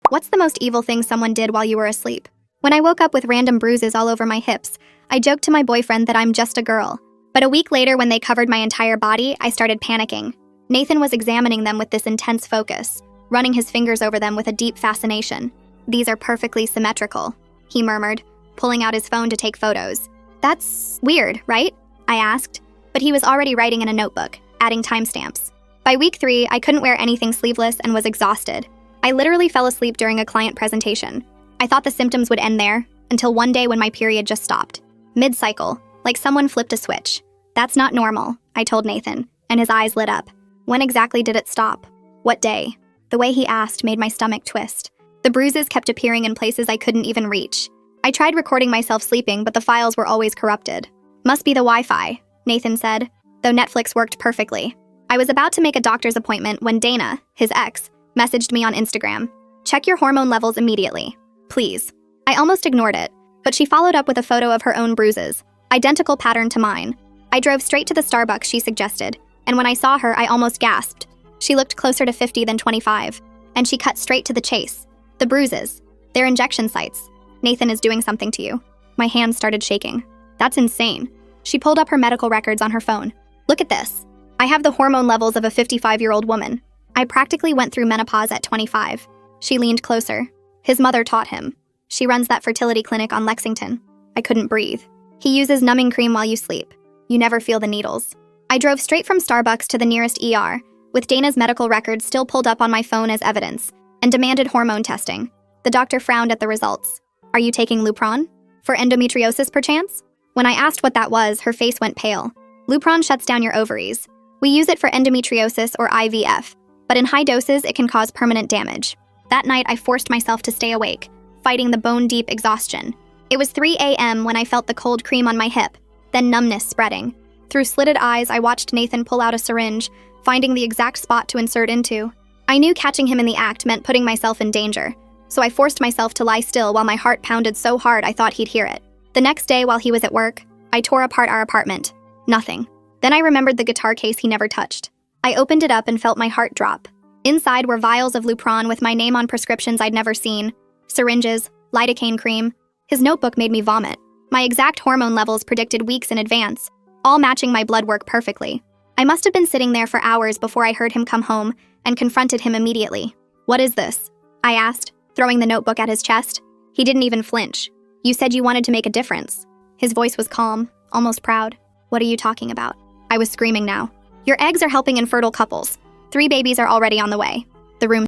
What's the most evil thing someone did while you were asleep? When I woke up with random bruises all over my hips, I joked to my boyfriend that I'm just a girl. But a week later, when they covered my entire body, I started panicking. Nathan was examining them with this intense focus, running his fingers over them with a deep fascination. "These are perfectly symmetrical," he murmured, pulling out his phone to take photos. "That's weird, right?" I asked, but he was already writing in a notebook, adding timestamps. By week 3, I couldn't wear anything sleeveless and was exhausted. I literally fell asleep during a client presentation. I thought the symptoms would end there, until one day when my period just stopped. Mid-cycle, like someone flipped a switch. "That's not normal," I told Nathan, and his eyes lit up. "When exactly did it stop? What day?" The way he asked made my stomach twist. The bruises kept appearing in places I couldn't even reach. I tried recording myself sleeping, but the files were always corrupted. "Must be the Wi-Fi," Nathan said, though Netflix worked perfectly. I was about to make a doctor's appointment when Dana, his ex, messaged me on Instagram. "Check your hormone levels immediately. Please." I almost ignored it, but she followed up with a photo of her own bruises, identical pattern to mine. I drove straight to the Starbucks she suggested, and when I saw her, I almost gasped. She looked closer to 50 than 25, and she cut straight to the chase. "The bruises. They're injection sites. Nathan is doing something to you." My hands started shaking. "That's insane." She pulled up her medical records on her phone. "Look at this. I have the hormone levels of a 55-year-old woman. I practically went through menopause at 25. She leaned closer. "His mother taught him. She runs that fertility clinic on Lexington." I couldn't breathe. "He uses numbing cream while you sleep. You never feel the needles." I drove straight from Starbucks to the nearest ER, with Dana's medical records still pulled up on my phone as evidence, and demanded hormone testing. The doctor frowned at the results. "Are you taking Lupron? For endometriosis, perchance?" When I asked what that was, her face went pale. "Lupron shuts down your ovaries. We use it for endometriosis or IVF, but in high doses, it can cause permanent damage." That night, I forced myself to stay awake, fighting the bone-deep exhaustion. It was 3 a.m. when I felt the cold cream on my hip, then numbness spreading. Through slitted eyes, I watched Nathan pull out a syringe, finding the exact spot to insert into. I knew catching him in the act meant putting myself in danger, so I forced myself to lie still while my heart pounded so hard I thought he'd hear it. The next day, while he was at work, I tore apart our apartment. Nothing. Then I remembered the guitar case he never touched. I opened it up and felt my heart drop. Inside were vials of Lupron with my name on prescriptions I'd never seen, syringes, lidocaine cream. His notebook made me vomit. My exact hormone levels predicted weeks in advance, all matching my blood work perfectly. I must have been sitting there for hours before I heard him come home and confronted him immediately. "What is this?" I asked, throwing the notebook at his chest. He didn't even flinch. "You said you wanted to make a difference." His voice was calm, almost proud. "What are you talking about?" I was screaming now. "Your eggs are helping infertile couples. 3 babies are already on the way." The room